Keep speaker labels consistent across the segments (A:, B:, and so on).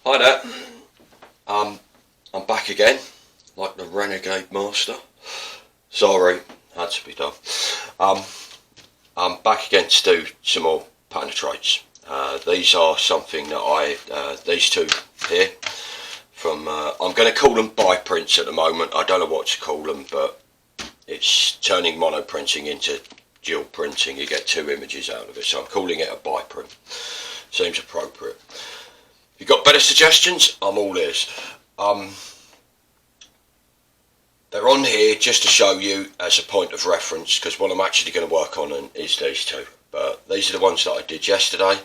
A: Hi there. I'm back again, like the Renegade Master. Sorry, had to be done. I'm back again to do some more Panotraits. These are something that these two here, from, I'm going to call them biprints at the moment. I don't know what to call them, but it's turning monoprinting into dual printing. You get two images out of it, so I'm calling it a biprint. Seems appropriate. If you've got better suggestions, I'm all ears. They're on here just to show you as a point of reference, because what I'm actually going to work on is these two. But these are the ones that I did yesterday.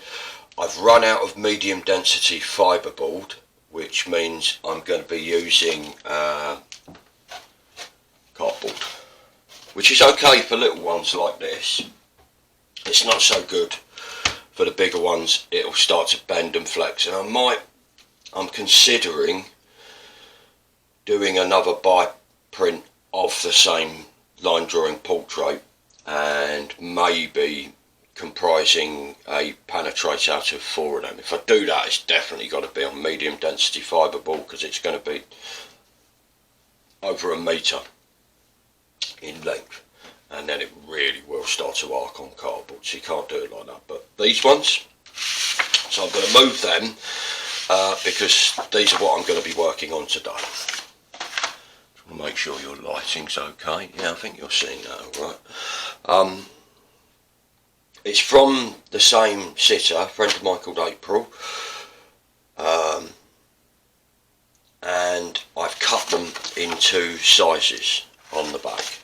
A: I've run out of medium density fiberboard, which means I'm going to be using cardboard, which is okay for little ones like this. It's not so good for the bigger ones. It'll start to bend and flex, and I'm considering doing another biprint of the same line drawing portrait, and maybe comprising a Panotrait out of 4 of them. If I do that, it's definitely got to be on medium density fiberboard, because it's going to be over 1 metre in length, and then it really will start to arc on cardboard, so you can't do it like that. But these ones, so I'm going to move them because these are what I'm going to be working on today. Just want to make sure your lighting's okay. Yeah, I think you're seeing that all right. It's from the same sitter, a friend of mine called April, and I've cut them into sizes on the back.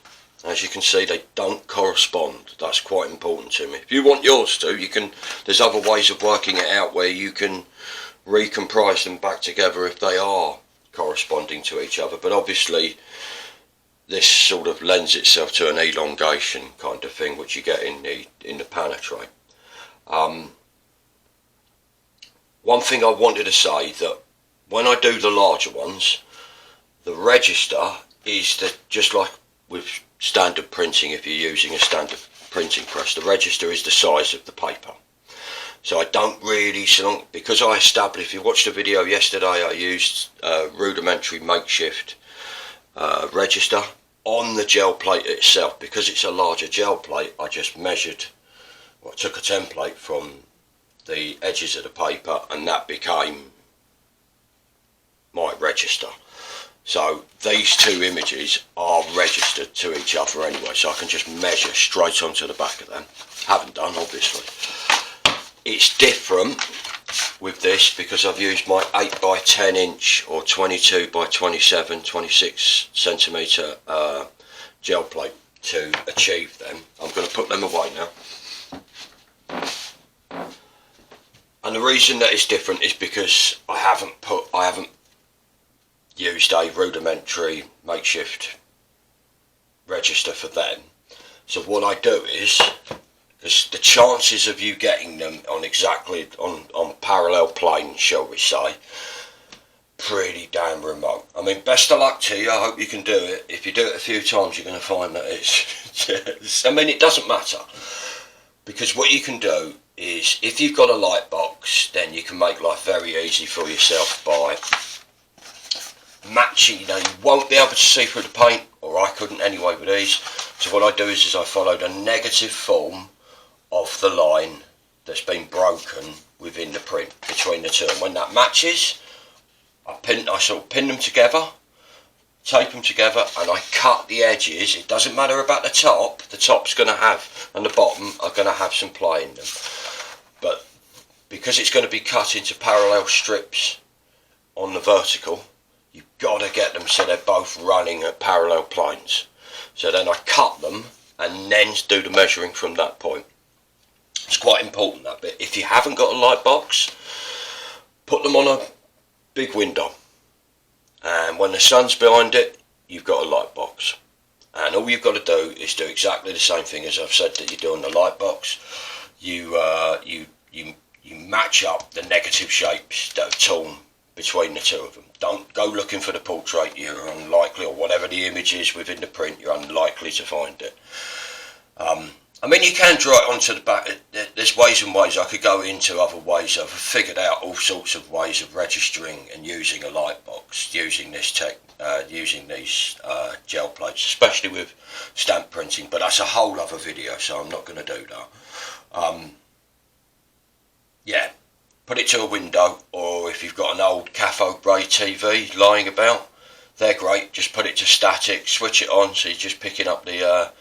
A: As you can see, they don't correspond. That's quite important to me. If you want yours to, you can. There's other ways of working it out where you can recomprise them back together if they are corresponding to each other. But obviously, this sort of lends itself to an elongation kind of thing, which you get in the Panotrait. One thing I wanted to say, that when I do the larger ones, the register is just like with standard printing. If you're using a standard printing press, the register is the size of the paper. So I don't really, because I established, if you watched the video yesterday, I used a rudimentary makeshift register on the gel plate itself. Because it's a larger gel plate, I just measured, I took a template from the edges of the paper, and that became my register. So these two images are registered to each other anyway, so I can just measure straight onto the back of them. Haven't done, obviously. It's different with this because I've used my 8 by 10 inch or 22 by 27, 26 centimetre gel plate to achieve them. I'm going to put them away now. And the reason that it's different is because I haven't used a rudimentary makeshift register for them. So what I do is, because the chances of you getting them on exactly on parallel planes, shall we say, pretty damn remote. I mean, best of luck to you. I hope you can do it. If you do it a few times, you're going to find that it's I mean, it doesn't matter, because what you can do is, if you've got a light box, then you can make life very easy for yourself by matching. You know, you won't be able to see through the paint, or I couldn't anyway with these. So what I do is I followed a negative form of the line that's been broken within the print between the two, and when that matches, I sort of pin them together, tape them together, and I cut the edges. It doesn't matter about the top. The top's going to have, and the bottom are going to have some play in them, but because it's going to be cut into parallel strips on the vertical, you've got to get them so they're both running at parallel planes. So then I cut them and then do the measuring from that point. It's quite important, that bit. If you haven't got a light box, put them on a big window, and when the sun's behind it, you've got a light box. And all you've got to do is do exactly the same thing as I've said that you do on the light box. You match up the negative shapes that are torn between the two of them. Don't go looking for the portrait. You're unlikely, or whatever the image is within the print, you're unlikely to find it. I mean, you can draw it onto the back. There's ways and ways. I could go into other ways. I've figured out all sorts of ways of registering and using a light box, using this using these gel plates, especially with stamp printing. But that's a whole other video, so I'm not going to do that. Yeah, put it to a window, or if you've got an old cathode ray TV lying about, they're great. Just put it to static, switch it on, so you're just picking up the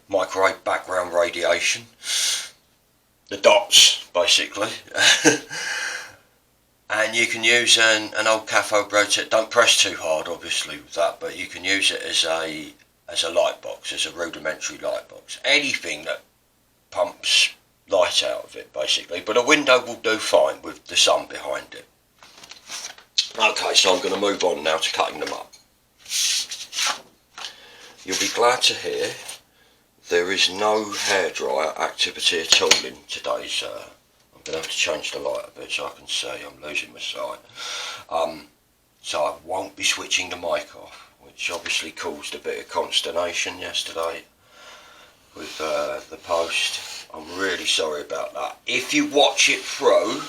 A: microwave background radiation, the dots basically. And you can use an old cathode ray. Don't press too hard obviously with that, but you can use it as a light box, as a rudimentary light box. Anything that pumps light out of it basically, but a window will do fine with the sun behind it. Okay, so I'm going to move on now to cutting them up. You'll be glad to hear there is no hairdryer activity at all in today's. I'm going to have to change the light a bit so I can see. I'm losing my sight. So I won't be switching the mic off, which obviously caused a bit of consternation yesterday with the post. I'm really sorry about that. If you watch it through,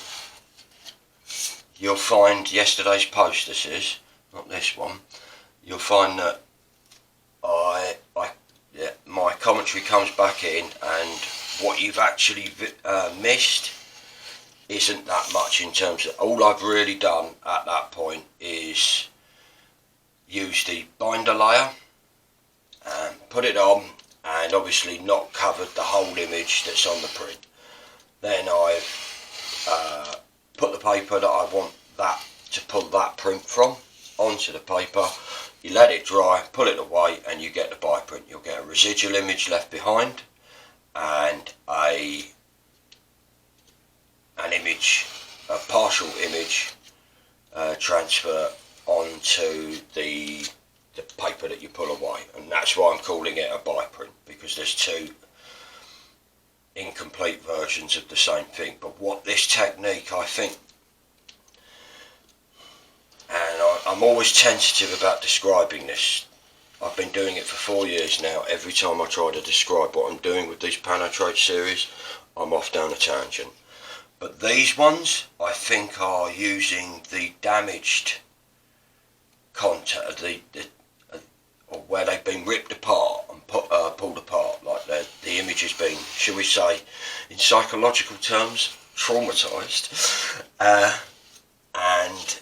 A: you'll find yesterday's post. This is not this one. You'll find that my commentary comes back in, and what you've actually missed isn't that much in terms of, all I've really done at that point is use the binder layer and put it on, and obviously not covered the whole image that's on the print. Then I've put the paper that I want that to pull that print from onto the paper. You let it dry, pull it away, and you get the bi-print. You'll get a residual image left behind and an image, a partial image transfer onto the paper that you pull away. And that's why I'm calling it a bi-print, because there's two incomplete versions of the same thing. But what this technique, I think, and I'm always tentative about describing this. I've been doing it for 4 years now. Every time I try to describe what I'm doing with these Panotrait series, I'm off down a tangent. But these ones, I think, are using the damaged content, or where they've been ripped apart and pulled apart, like the image has been, shall we say, in psychological terms, traumatised, and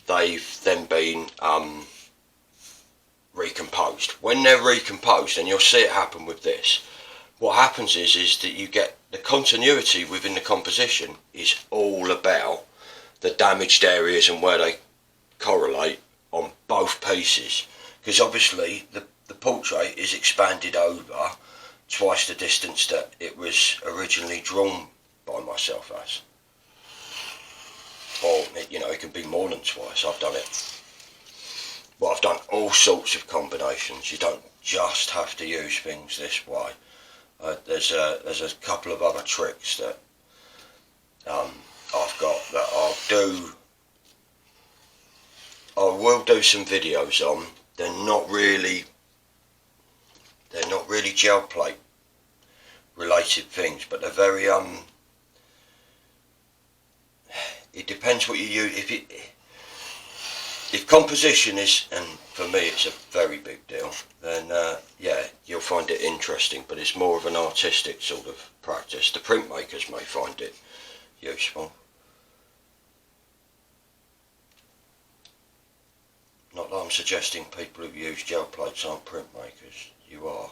A: they've then been recomposed. When they're recomposed, and you'll see it happen with this, what happens is that you get the continuity within the composition is all about the damaged areas and where they correlate on both pieces, because obviously the portrait is expanded over twice the distance that it was originally drawn by myself as. Or, you know, it can be more than twice. I've done it. Well, I've done all sorts of combinations. You don't just have to use things this way. There's a couple of other tricks that I've got that I will do some videos on. They're not really gel plate related things, but they're very it depends what you use. If composition is, and for me it's a very big deal, then yeah, you'll find it interesting, but it's more of an artistic sort of practice. The printmakers may find it useful. Not that I'm suggesting people who use gel plates aren't printmakers. You are.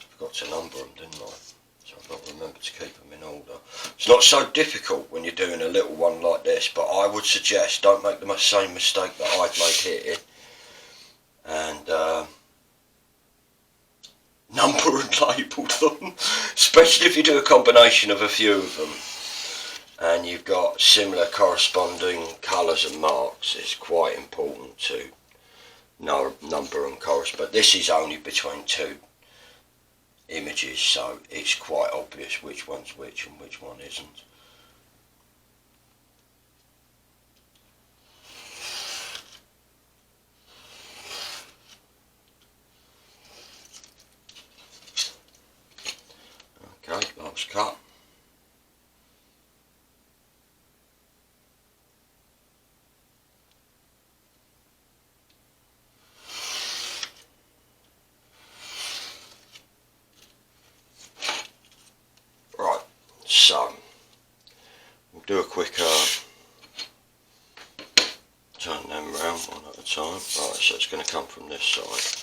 A: Forgot to number them, didn't I? So I've got to remember to keep them in order. It's not so difficult when you're doing a little one like this, but I would suggest don't make the same mistake that I've made here, and number and label them, especially if you do a combination of a few of them and you've got similar corresponding colours and marks. It's quite important to number and correspond. But this is only between two images, so it's quite obvious which one's which and which one isn't. Okay, last cut. Right, so we'll do a quick turn them round one at a time. Right, so it's going to come from this side.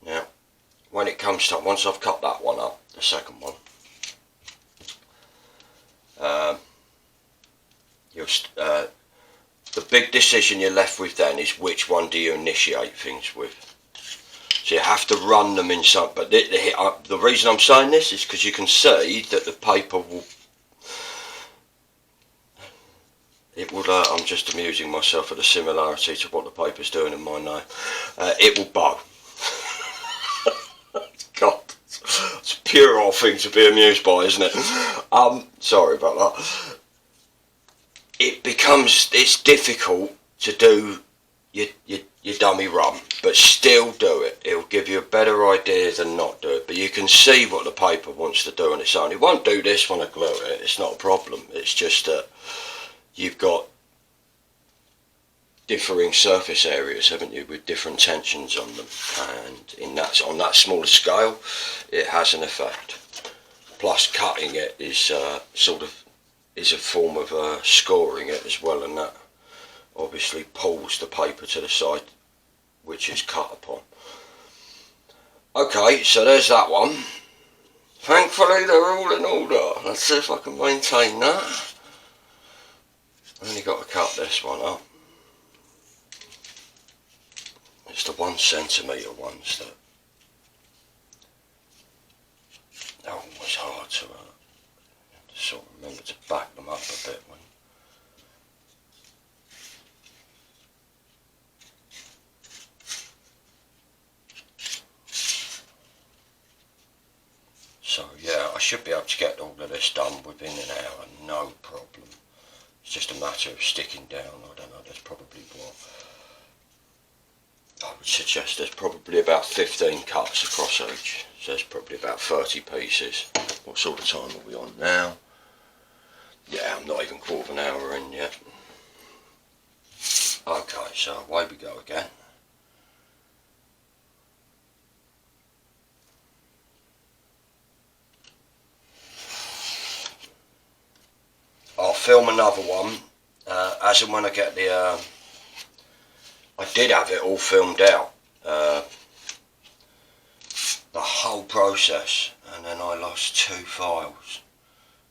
A: Now, when it comes to, once I've cut that one up, the second one, the big decision you're left with then is which one do you initiate things with. So you have to run them in some, but the reason I'm saying this is because you can see that the paper will, I'm just amusing myself at the similarity to what the paper's doing in mine now. It will bow. God, it's a puerile thing to be amused by, isn't it? Sorry about that. It's difficult to do your dummy run, but still do it. It'll give you a better idea than not do it, but you can see what the paper wants to do on its own. It won't do this when I glue it, it's not a problem. It's just that you've got differing surface areas, haven't you, with different tensions on them, and on that smaller scale it has an effect. Plus cutting it is is a form of scoring it as well, and that obviously pulls the paper to the side which is cut upon. Okay, so there's that one. Thankfully they're all in order. Let's see if I can maintain that. I've only got to cut this one up. It's the 1 centimetre ones that they're always hard to sort of remember to back them up a bit when. So yeah, I should be able to get all of this done within an hour, no problem. It's just a matter of sticking down. I don't know, there's probably what I would suggest there's probably about 15 cuts across each, so there's probably about 30 pieces. What sort of time are we on now? Yeah, I'm not even quarter of an hour in yet. Okay, so away we go again. I'll film another one as and when I get the I did have it all filmed out, the whole process, and then I lost 2 files.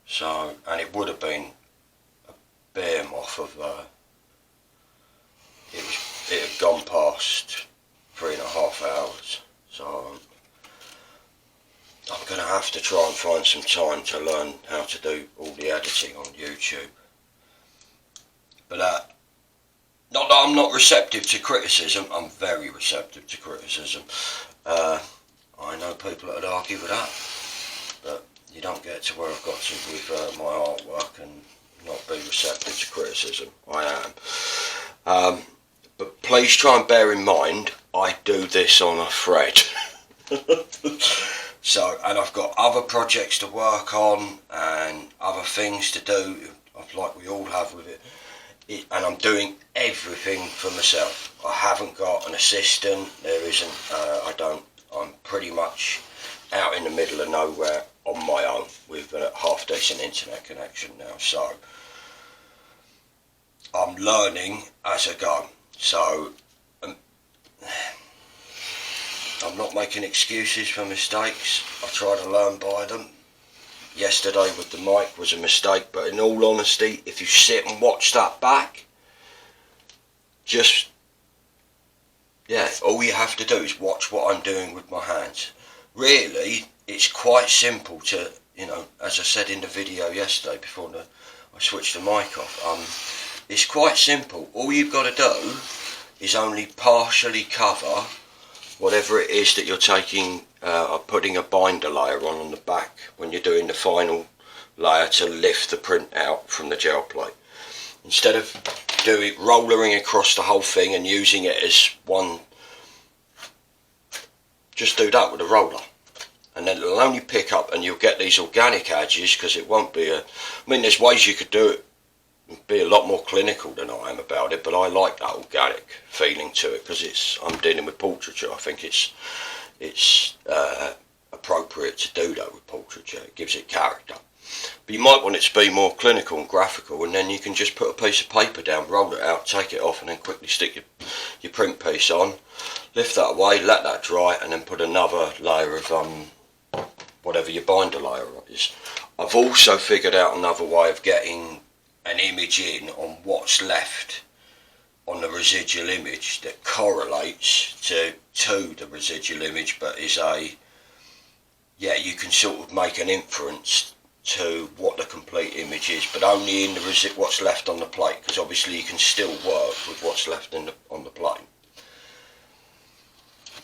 A: So, and it would have been a behemoth of it had gone past 3.5 hours. So I'm going to have to try and find some time to learn how to do all the editing on YouTube. But not that I'm not receptive to criticism, I'm very receptive to criticism. I know people that would argue with that, but you don't get to where I've got to with my artwork and not be receptive to criticism. I am. But please try and bear in mind, I do this on a thread. So, and I've got other projects to work on and other things to do, like we all have with it. And I'm doing everything for myself. I haven't got an assistant, there isn't, I'm pretty much out in the middle of nowhere on my own with a half decent internet connection now, so I'm learning as I go. So I'm not making excuses for mistakes, I try to learn by them. Yesterday with the mic was a mistake, but in all honesty, if you sit and watch that back, just, yeah, all you have to do is watch what I'm doing with my hands. Really, it's quite simple to, you know, as I said in the video yesterday before I switched the mic off, it's quite simple. All you've got to do is only partially cover whatever it is that you're taking, putting a binder layer on the back when you're doing the final layer to lift the print out from the gel plate. Instead of rollering across the whole thing and using it as one, just do that with a roller, and then it'll only pick up, and you'll get these organic edges, because it won't be I mean, there's ways you could do it and be a lot more clinical than I am about it, but I like that organic feeling to it, because I'm dealing with portraiture. I think it's appropriate to do that with portraiture. It gives it character. But you might want it to be more clinical and graphical, and then you can just put a piece of paper down, roll it out, take it off, and then quickly stick your print piece on, lift that away, let that dry, and then put another layer of whatever your binder layer is. I've also figured out another way of getting an image in on what's left on the residual image that correlates to the residual image, but is you can sort of make an inference to what the complete image is, but only in the what's left on the plate, because obviously you can still work with what's left on the plate.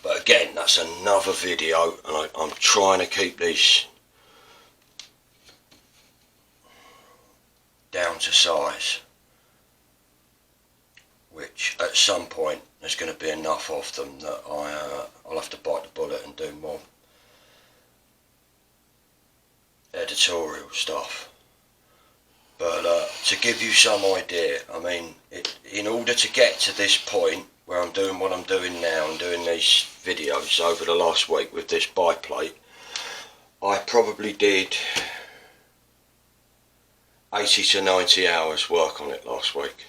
A: But again, that's another video, and I'm trying to keep these down to size, which at some point there's going to be enough of them that I'll have to bite the bullet and do more editorial stuff. But to give you some idea, I mean, in order to get to this point where I'm doing what I'm doing now and doing these videos over the last week with this biplate, I probably did 80 to 90 hours work on it last week,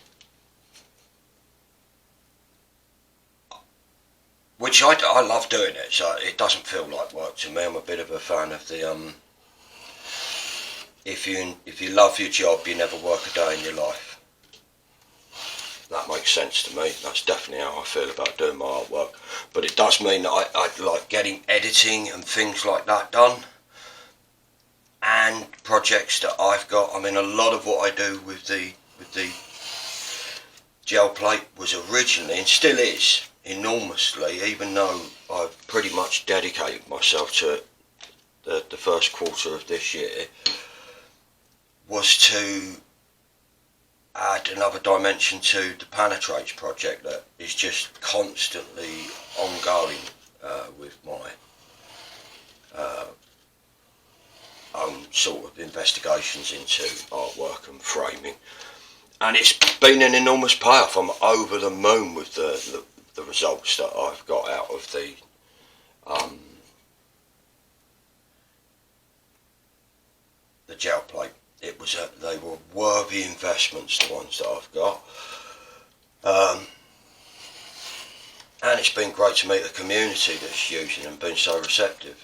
A: which I love doing it, so it doesn't feel like work to me. I'm a bit of a fan of the if you love your job, you never work a day in your life. That makes sense to me. That's definitely how I feel about doing my artwork. But it does mean that I like getting editing and things like that done, and projects that I've got. I mean, a lot of what I do with the gel plate was originally, and still is enormously, even though I've pretty much dedicated myself to it the first quarter of this year, was to add another dimension to the Panotrait project that is just constantly ongoing with my own sort of investigations into artwork and framing, and it's been an enormous payoff. I'm over the moon with the results that I've got out of the gel plate. They were worthy investments, the ones that I've got, and it's been great to meet a community that's using and been so receptive.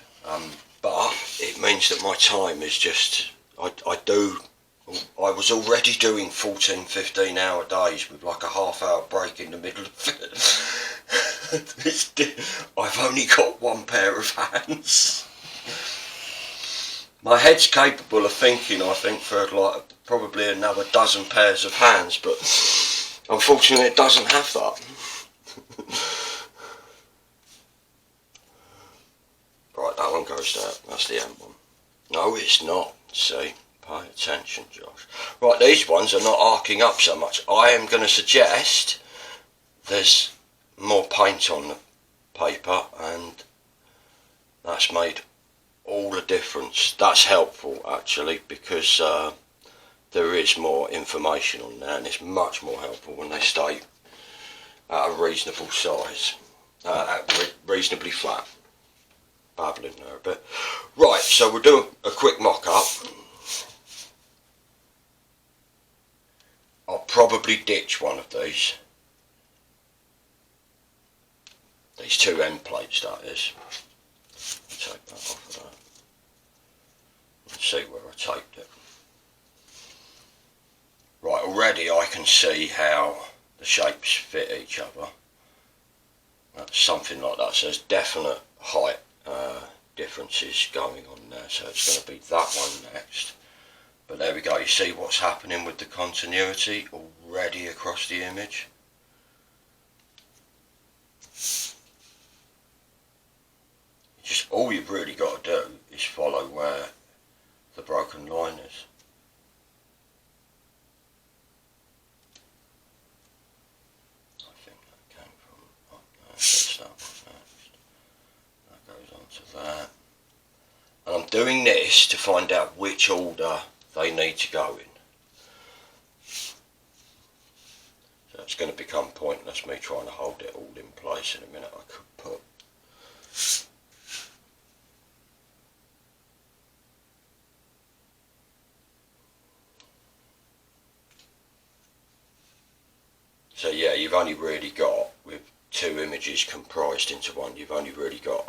A: But it means that my time is just, I was already doing 14-15 hour days with like a half-hour break in the middle of it. I've only got one pair of hands. My head's capable of thinking, I think, for like probably another dozen pairs of hands, but unfortunately it doesn't have that. Right, that one goes there. That's the end one. No, it's not. See, pay attention, Josh. Right, these ones are not arcing up so much. I am going to suggest there's more paint on the paper, and that's made all the difference. That's helpful actually, because there is more information on there, and it's much more helpful when they stay at a reasonable size, reasonably flat. Babbling there a bit. Right, so we'll do a quick mock-up. I'll probably ditch one of these two end plates, that is. Take that off of that. Let's see where I taped it. Right, already I can see how the shapes fit each other. That's something like that, so there's definite height differences going on there, so it's going to be that one next. But there we go, you see what's happening with the continuity already across the image. Just all you've really got to do is follow where the broken line is. I think that came from up there. That's that one next. That goes on to that. And I'm doing this to find out which order they need to go in. So it's going to become pointless me trying to hold it all in place in a minute. I could put so yeah, you've only really got, with two images comprised into one, you've only really got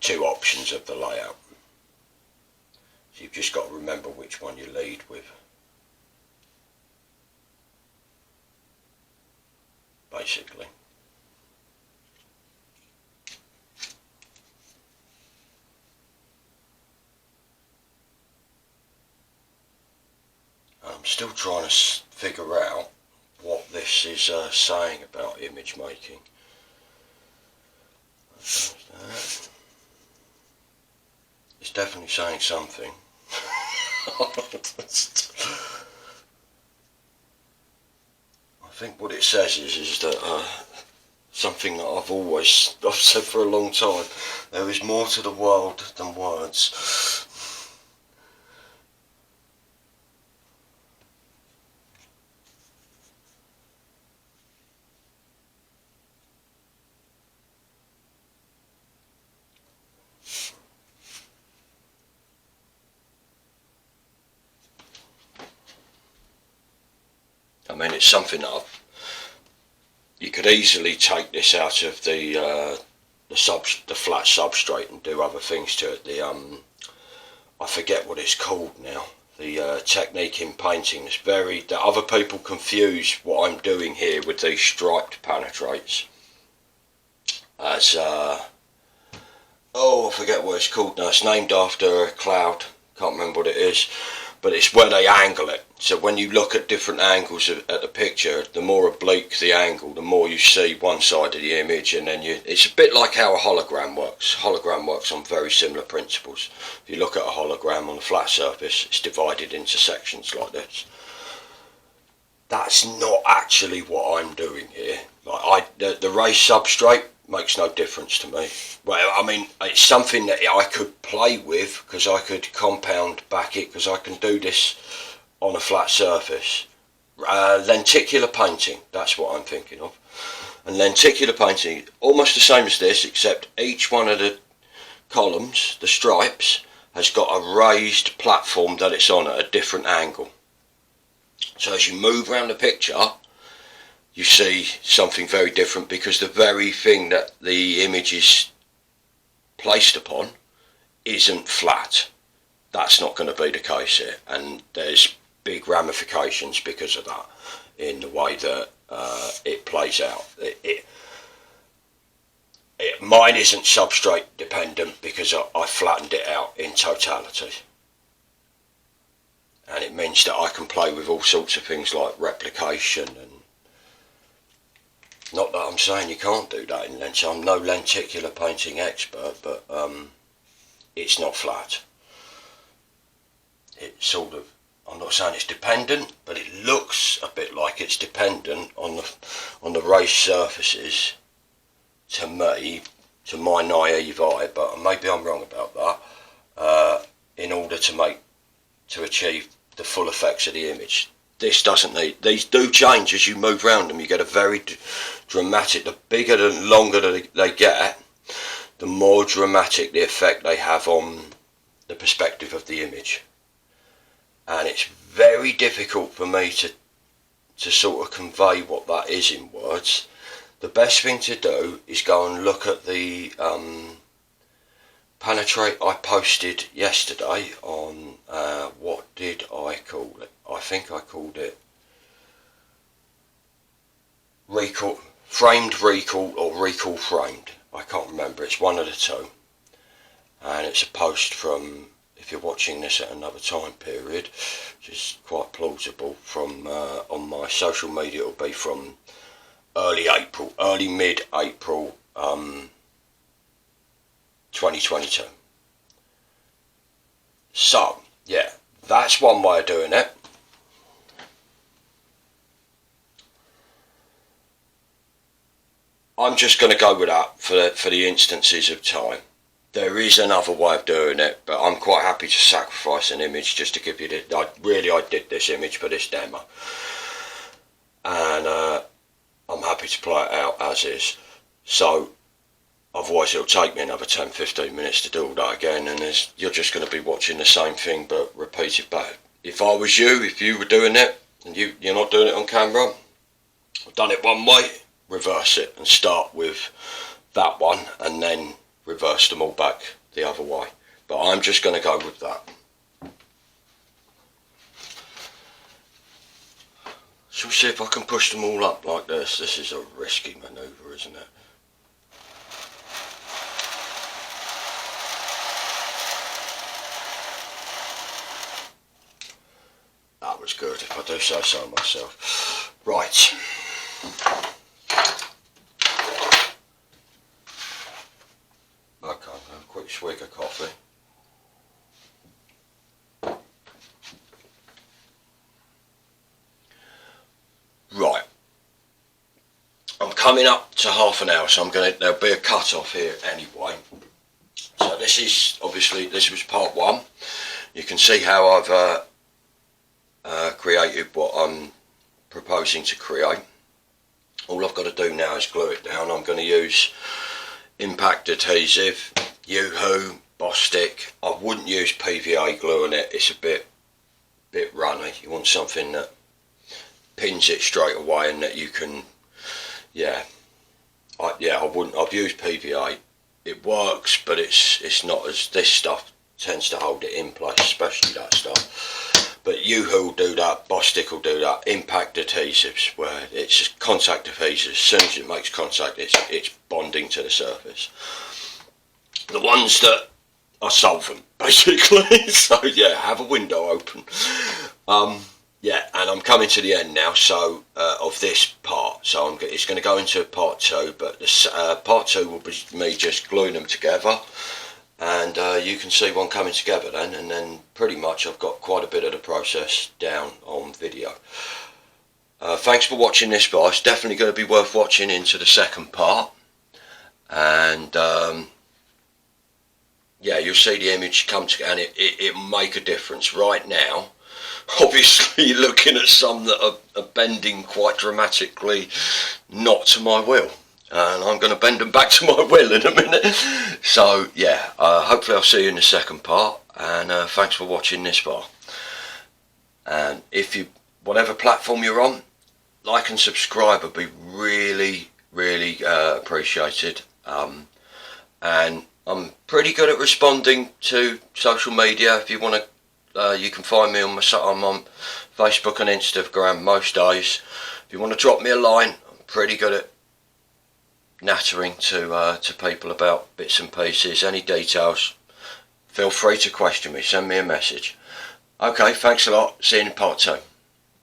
A: two options of the layout. So you've just got to remember which one you lead with, basically. I'm still trying to figure out what this is saying about image making. It's definitely saying something. I think what it says is that something that I've said for a long time. There is more to the world than words. I mean, it's something that you could easily take this out of the flat substrate and do other things to it. I forget what it's called now. The technique in painting is that other people confuse what I'm doing here with these striped Panotraits as I forget what it's called now. It's named after a cloud. Can't remember what it is. But it's where they angle it. So when you look at different angles at the picture, the more oblique the angle, the more you see one side of the image, and then it's a bit like how a hologram works. Hologram works on very similar principles. If you look at a hologram on a flat surface, it's divided into sections like this. That's not actually what I'm doing here. Like the raised substrate makes no difference to me. Well, I mean, it's something that I could play with, because I could compound back it, because I can do this on a flat surface. Lenticular painting, that's what I'm thinking of. And lenticular painting, almost the same as this, except each one of the columns, the stripes, has got a raised platform that it's on at a different angle. So as you move around the picture, you see something very different, because the very thing that the image is placed upon isn't flat. That's not going to be the case here, and there's big ramifications because of that in the way that it plays out. Mine isn't substrate dependent, because I flattened it out in totality. And it means that I can play with all sorts of things like replication, and not that I'm saying you can't do that in lens. I'm no lenticular painting expert, but it's not flat. It's sort of, I'm not saying it's dependent, but it looks a bit like it's dependent on the raised surfaces, to me, to my naive eye, but maybe I'm wrong about that, in order to achieve the full effects of the image. This doesn't need, these do change as you move around them. You get a very dramatic, the bigger and longer they get, the more dramatic the effect they have on the perspective of the image. And it's very difficult for me to sort of convey what that is in words. The best thing to do is go and look at the Panotrait I posted yesterday on, what did I call it? I think I called it framed recall or recall framed. I can't remember, it's one of the two. And it's a post from, if you're watching this at another time period, which is quite plausible, from on my social media, it'll be from early mid-April 2022. So yeah, that's one way of doing it. I'm just going to go with that for the instances of time. There is another way of doing it, but I'm quite happy to sacrifice an image just to give you the. I did this image for this demo, and I'm happy to play it out as is. So otherwise it'll take me another 10-15 minutes to do all that again, and you're just going to be watching the same thing but repeated back. If I was you, if you were doing it and you're not doing it on camera, I've done it one way, reverse it and start with that one and then reverse them all back the other way. But I'm just going to go with that. So we'll see if I can push them all up like this. This is a risky manoeuvre, isn't it? That was good, if I do say so myself. Right. Okay, a quick swig of coffee. Right. I'm coming up to half an hour, so there'll be a cut off here anyway. So this is, obviously, this was part one. You can see how I've created what I'm proposing to create. All I've got to do now is glue it down. I'm going to use impact adhesive, Yoo-hoo, Bostik. I wouldn't use PVA glue on it, it's a bit runny. You want something that pins it straight away and that you can, I wouldn't. I've used PVA, it works, but it's not as, this stuff tends to hold it in place, especially that stuff. But Yoo-hoo will do that, Bostik will do that. Impact adhesives, where it's just contact adhesive, as soon as it makes contact it's bonding to the surface. The ones that are solvent, basically. So yeah, have a window open. Yeah, and I'm coming to the end now, so of this part. So it's going to go into part two, but this part two will be me just gluing them together. And you can see one coming together then, and then pretty much I've got quite a bit of the process down on video. Thanks for watching this, guys. It's definitely going to be worth watching into the second part. And yeah, you'll see the image come together, and it'll make a difference. Right now, obviously you're looking at some that are bending quite dramatically, not to my will. And I'm going to bend them back to my will in a minute. So yeah, hopefully I'll see you in the second part, and thanks for watching this part. And if you, whatever platform you're on, like and subscribe would be really appreciated. And I'm pretty good at responding to social media. If you want to, you can find me on I'm on Facebook and Instagram most days. If you want to drop me a line, I'm pretty good at nattering to people about bits and pieces. Any details, feel free to question me, send me a message. Okay, thanks a lot, see you in part two.